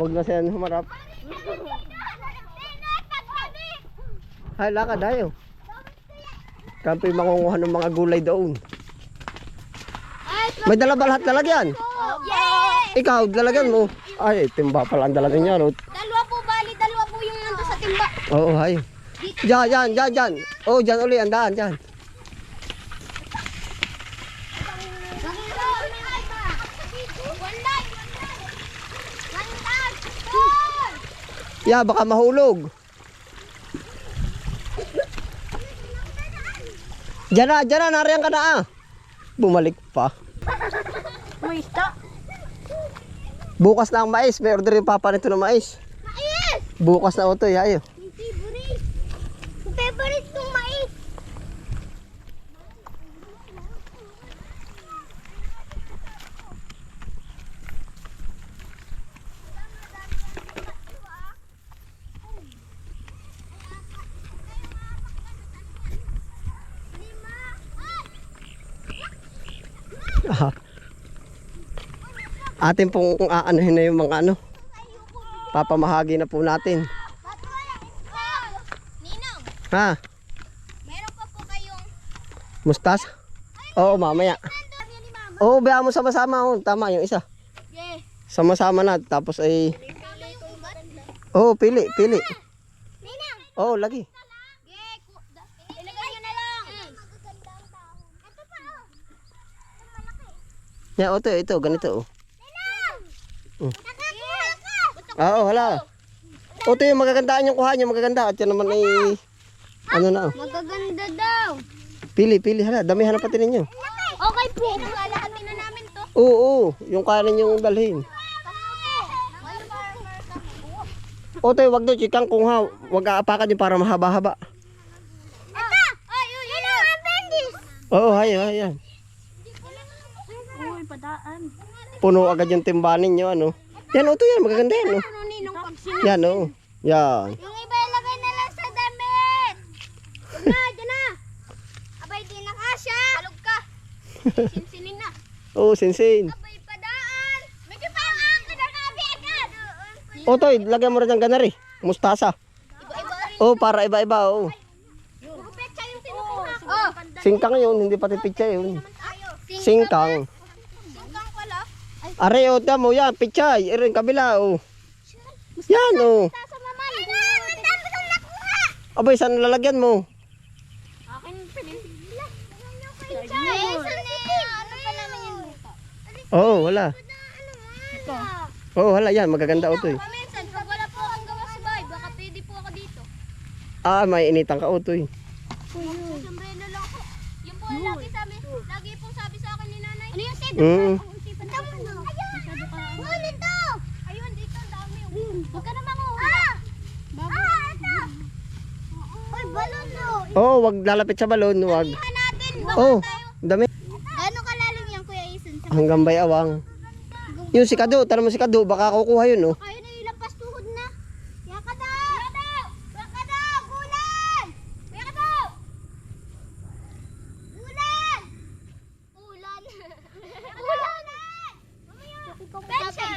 Huwag na siya humarap. Hay, lakad tayo. Kampi makunguha ng mga gulay doon. May dala ba lahat lalagyan? Ikaw, dalagan mo. Ay, timba pala ang dalagan niya. No? Dalawa po, bali. Dalawa po yung nandun sa timba. Oo, hay. Diyan. Oh, diyan uli, andahan, diyan. Ya, baka mahulog. Diyan na, nariyan ka na ah. Bumalik pa. May isda. Bukas na ang mais, may order yung papa nito ng mais. Mais! Bukas na ito, yayo. Yung favorite. Yung favorite kong mais. Atin pong aanohin na yung mga ano. Papamahagi na po natin. Ninong, Ha? meron pa po kayong Mustas? Oo, mamaya. Oo, bayaan mo sama-sama. Oh. Tama yung isa. yeah. Sama-sama na. Tapos ay... Oo, pili. Ninang! Oo, lagi. Yeah, ilagay nyo na lang. Ito pa oh. Malaki. Yeah, ito, ganito. Oh. Ninang! Nakakuha ka! Oo, hala. O, ito yung magagandaan yung kuha niyo. Magaganda. At yan naman ay... Ano na oh. Magaganda daw. Pili. Hala, damihan na pati ninyo. Okay po. Lalahatin na namin to. Oo, yung kanin yung dalhin. O, ito, wag doon, chikang kung ha. Wag aapakan yung para mahaba-haba. Ito! Ay, yun ang appendix! Oo, hay. Uy, padaan. Puno agad yung timbanin nyo, ano. Yan, ito yan, magaganda yan, no. Ano ninong pag Yan, oo. Yan. yung iba ilagay na lang sa damit! Diyan na! Abay, di na kasya! Halog ka! Sinsinin na! Oo, sinsin. Abay, padaan! Medyo pa ang angka na kabi agad! O, toy, lagyan mo rin ng ganari. Mustasa. Iba-iba rin. Oo, para iba-iba, oo. Puro petsa yung kinukuha ko. Oh! Singkang yun, hindi pati pitsa yun. Singkang. Singkang pala. Ay, Are, o, tamo, yan, pitsa. Irin, kabila, o. Yan, o. sa mama. Ay, ang dami kong nakuha! Abay, saan lalagyan mo? Akin pinili. Petsa! Eh, saan eh? Ano pa naman yung lupa? Oo, wala. Ito. Oo, wala yan, magaganda, o, toy. Paminsan, pag wala po akong gawa sa bahay, baka pwede po ako dito. Ah, may initan ka, o, toy. Sombrero lang po. Yung po ang lagi pong sabi sa akin ni nanay. Ano yung sedo? Mm. Ayun! Ayun! Ito! Ayun, dito ang dami. Huwag ka na manguha. Ito! Uy, balon no. Oo, wag lalapit sa balon, wag. Ihan natin. Oo, dami. Gano'ng kalalim yan, Kuya Ison? Hanggang bayawang. Yung si Kado, tanong mo si Kado, baka kukuha yun, no? Kayo na ilampas tuhod na. Kuya Kado! Kuya Kado! Gulan! Kuya Kado! Gulan! Ulan! Ulan! Betcha!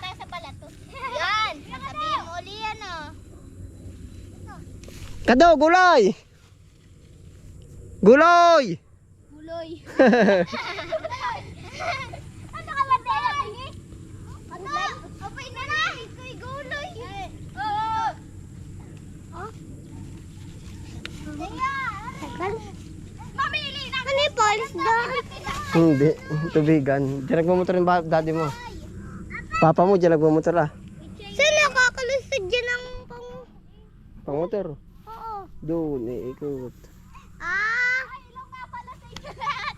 Ay, sa pala to. Yan! Sabihin mo uli yan, oh. Kado, gulay! Gulay! Guloy. Ano ka ba tayo? Ano? Apay na na! Ito'y guloy. Oo. Oh? Mamili na! Ano yung polis doon? Hindi, tubigan. Diyan nagmamotor yung daddy mo. Papa mo, diyan nagmamotor ah. Saan nakakalusod dyan ang pang... Pangmotor. Oo. Doon, ikot. Ah! Ilaw nga pala sa inyo lahat.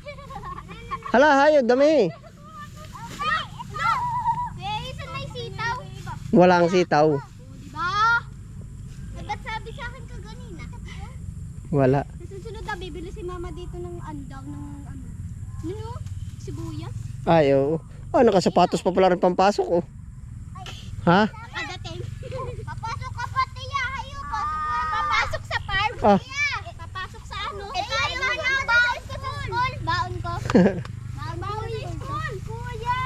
Hala, hayo, dami. Ano? Kaya isan may sitaw. Walang sitaw. Diba? Ba't sabi sa akin kaganina? Wala. Sa susunod na bibili si mama dito ng ano daw, ng ano. Ano? Sibuyas? Ay, oo. Oh, nakasapatos pa pala rin pampasok, oh. Ha? Nakadating. Papasok ka pa, tiya. Hayo, papasok sa farm. Ah. Tiya. Papasok sa ano? Ito yung ano, baon ko sa school. Baon ko. Baon ko sa school. Kuya.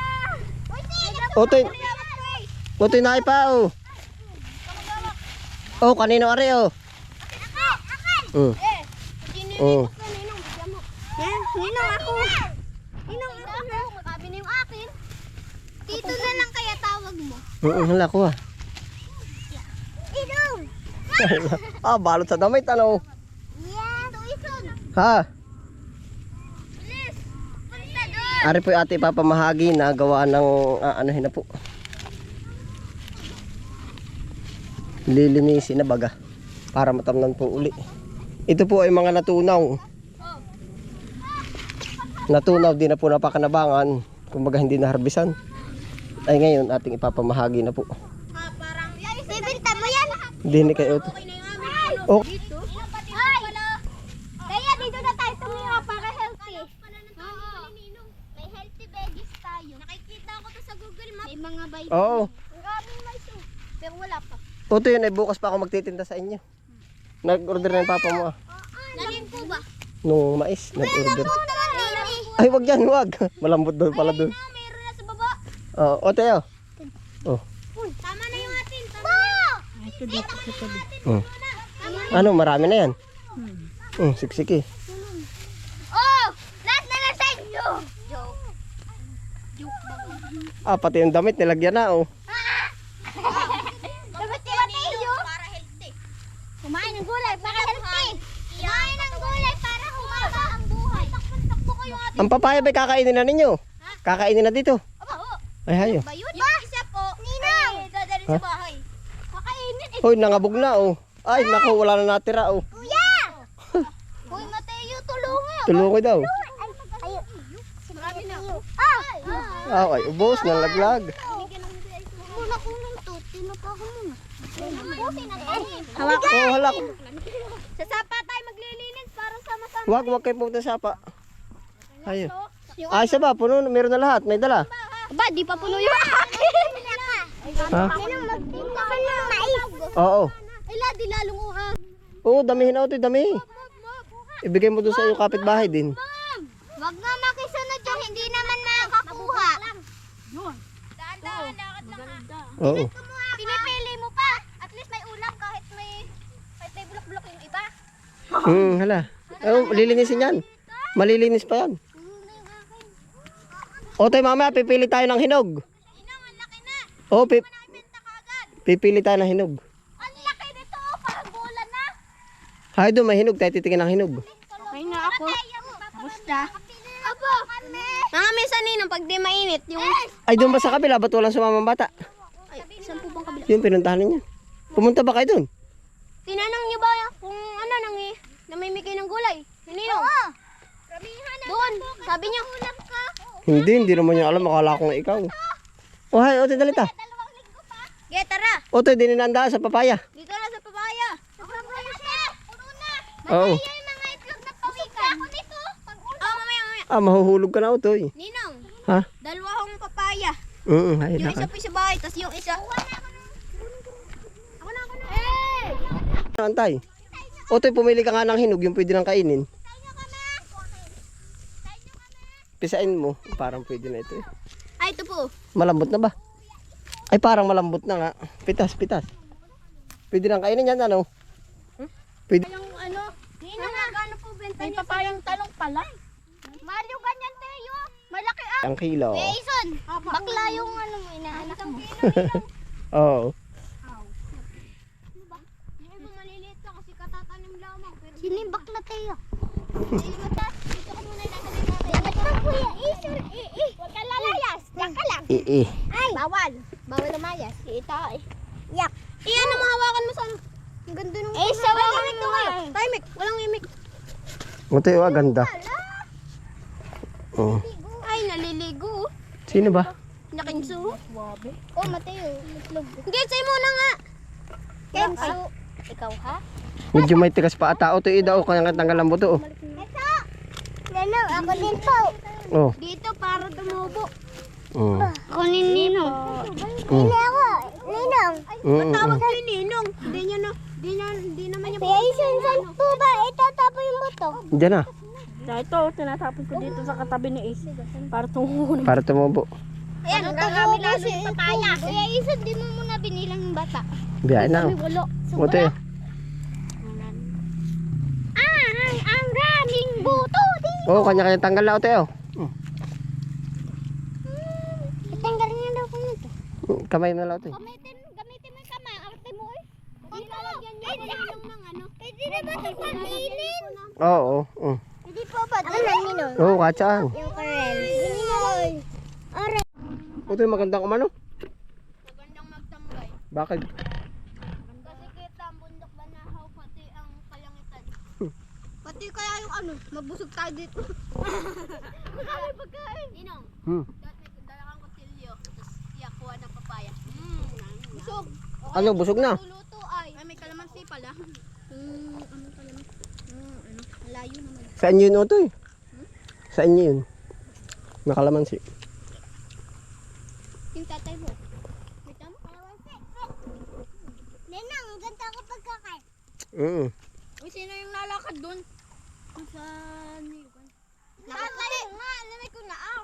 Uy, sige. O, toy. Utoy na pa oh. Oh, kanino ari oh. Mm. Oh. Ninong ako. Ninong ako. Makabi na yung akin. Tito na lang kaya tawag mo. Hala ko ah. Ninong! Balot sa damit ano. Yeah. Tuison. Ha? Bilis. Punta doon. Ari po yung ate papamahagi na gawa ng anuhin na po. Lilinisin na baga para matamnan po uli. Ito po ay mga natunaw. Natunaw din na po napakanabangan. Kumbaga hindi naharbisan. Ay ngayon ating ipapamahagi na po. Parang bibinta mo yan. Hindi ni kayo ito. Oh. Ay! Kaya dito na tayo tumira para healthy. May healthy veggies tayo. Nakikita ko to sa Google Maps. May mga vitamin. Oo. Ang daming mais oh. Pero wala pa. Ito yun ay bukas pa ako magtitinda sa inyo. Nag-order na yung papa mo ah. Nalin po ba? Nung mais, nag-order. Punta ka Nini. Ay wag yan, wag. Malambot doon pala doon. Meron na sa baba. Oo, ote oh. Oh. Tama na yung atin. Tama na. Ito dito sa tabi. Oh. Ano, marami na yan. Siksiki. Oh! Lahat na lang sa inyo! Joke. Pati yung damit nilagyan na oh. Dapat tayo. Para healthy. Kumain ng gulay para healthy. Kumain ng gulay para humaba ang buhay. Takbo kayo atin. Ang papaya ba'y kakainin na ninyo? Kakainin na dito. Ay hayo. Bayot. Yung isa po, Ninang! Dadalhin sa bahay. Kakainin eh. Hoy, nangabog na oh. Ay, naku, wala na natira oh. Kuya! Hoy, Mateo, tulungan. Tulungan daw. Ayun. Marami na ako. Ay, ubos, nalaglag. Muna ko ng to. Tinapa ko muna. Buti na tayo. Oh, halak. Sa sapa tayo maglilinis para sama-sama. Wag kayo pumunta sa pa. Hayo. Ay, isa ba? Puno, meron na lahat. May dala. Ba, di pa puno yung akin. Ha? Ninang, magtinda ka ng mais. Oo. Ay, ladi, lalong uha. Oo, damihin na ito, dami. Ibigay mo doon sa iyong kapitbahay din. Ma'am, wag nga makisunod dyan. Hindi naman makakakuha. Daan-daan, lakad lang. Oo. Pinipili mo pa. At least may ulam kahit may bulok-bulok yung iba. Hala. Oh, lilinisin yan. Malilinis pa yan. O tayo mamaya, pipili tayo ng hinog. Inang, ang laki na. Oo, Nakibenta ka agad. pipili tayo ng hinog. Ang laki nito. Parang bola na. Hay doon, may hinog. Tayo titingin ng hinog. Okay na ako. Basta. Apo. Mga minsan ninong pag di mainit yung... Ay, doon ba sa kabila? Ba't walang sumamang bata? Ay, saan po bang kabila? Yung pinuntahan niya. Pumunta ba kayo doon? Tinanong niyo ba kung ano namimigay ng gulay? Ninong? Oo. Doon. Sabi niyo. Ulam ka. Hindi naman niya alam. Akala ko nga ikaw. Oh, hay, ote, dali ta. Dalawang linggo pa. Ge, tara. Ote, dininandaan sa papaya. Dito na sa papaya. Puno na. Oo. Mamaya yung mga itlog na pawikan. Ako nito. Mamaya. Mahuhulog ka na, otoy. Ninong, Ha? dalawang papaya. Hay, Yung isa lakad. po sa bahay, tas yung isa. Ako na. Eh! Antay. Otoy, pumili ka nga ng hinog. Yung pwede nang kainin. Pisain mo. Parang pwede na ito eh. Ay, ito po. Malambot na ba? Ay, parang malambot na nga. Pitas. Pwede nang kainin yan, ano? Pwede. Yung ano, Ninong, magkano po benta niya? May papayang talong pala. Mahal yung ganyan, Teo. Malaki ah. Ang kilo. Jason, bakla yung ano mo, inaanak mo. Oo. Yung iba maliliit lang kasi katatanim lamang. Sino yung bakla, Teo? Dito ko muna ilagay natin. Dapat na kuya, huwag ka lalayas. Diyan ka lang. Ay! Bawal. Bawal lumayas. Iita eh. Yak. Ano mahawakan mo sa ano? Ang ganda nung... sa walang imik to kayo. Timik. Walang imik. Otoy, ganda. Oo. Ay, naliligo. Sino ba? Nakinsu. Wabe. Oh, Mateo. Itlog. Hindi, sa'yo muna nga. Kensu. Ikaw ha? Medyo may tigas pa ata. Otoy, daw. Kaya nga tanggal ang buto. Ito. Lalo, ako din po. Oh. Dito para tumubo. Oo. Ako ni Ninong. Mm. ako. Ninong. Mm. ni Ninong. Hindi naman niya po. Saan po ba itatapo yung buto? Diyan na. Ito, tinatapon ko dito sa katabi ni Ace para tumuhon. Para tumubo. Ayan, gagamit lalo yung papaya. Kuya Isa, di mo muna binilang ng bata. Biyahe na. Kami walo. Otoy. Ang raming buto dito. Oo, kanya-kanya tanggal na otoy. Tanggalin niya daw kung ito. Kamay na lang otoy. Gamitin mo yung kamay. Arte mo eh. Hindi lalagyan niyo ng ano. Pwede na ba ito pagkainin? Oo. Hindi po ba? Ang hangin Oo, katsaan. yung current. Aray. Otoy, magandang umano. Magandang magtambay. Bakit? Kasi kita ang bundok banahaw pati ang kalangitan. Pati kaya yung ano, mabusog tayo dito. Marami pagkain. Inong, dala kang kutilyo, tapos iyakuha ng papaya. Busog. Ano, busog na? Luluto ay may kalamansi pala. Ano kalamansi? Ano? Layo naman. Saan yun otoy? Saan yun? Nakalamansi. Yung tatay mo. Kita mo? Kalamansi. Nenang, ang ganda ko pagkakain. Uy, sino yung nalakad dun? Sa Niwan. Tatay nga, alamay ko na ah.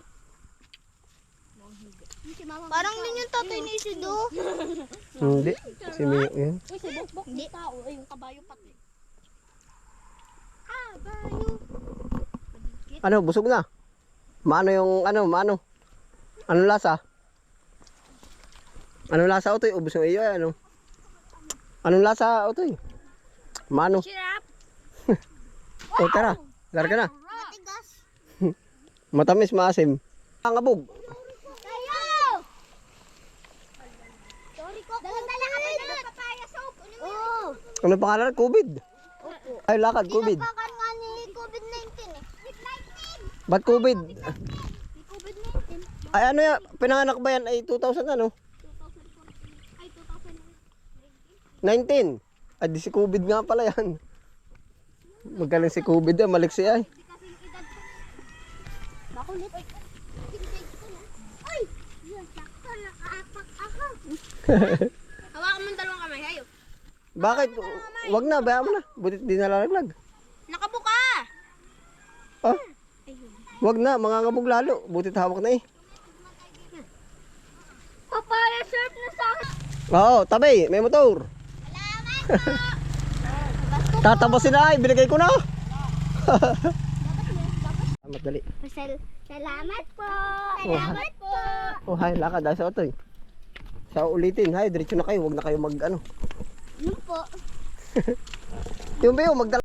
Parang din yung tatay ni Isido. Hindi. Si Mio yun. Uy, si Bokbok yung tao. Ay, yung kabayo pati. Kabayo. Ano, busog na? Maano yung, maano? Anong lasa? Anong lasa otoy? Ubus yung iyo ano? Anong lasa otoy? Maano? Sirap. O tara, larga na. Matigas. Matamis, maasim. Ang abog. Kayo! Sorry ko. Dala ka pa ng papaya soap. Oo. Ano pangalan? COVID. Ay, lakad, COVID. Pinagkakan nga ni COVID-19 eh. Ba't COVID? Ni COVID-19. Ay, ano yan? Pinanganak ba yan? Ay, 2000 ano? 2014. Ay, 19. 2019. Ay, di si COVID nga pala yan. Magaling si COVID yan, maliksi ay. Hindi kasi yung edad ko. Makulit. Ay! Yan, sakto. Nakaapak ako. Hawakan mo yung dalawang kamay. Hayo. Bakit? Wag na, bayaan mo na. Butit di nalalaglag. Nakabuka! Ah? Wag na, mangangabog lalo. Butit hawak na eh. Papaya surf na sa akin. Oo, tabi, may motor. Salamat po! Tatapusin na ay, binigay ko na. Salamat dali. Salamat po! Salamat po! Oh, hay, lakad dahil sa otoy. Sa ulitin, hay, diretso na kayo. Wag na kayo mag ano. Ano po? Yung bayo, magdala.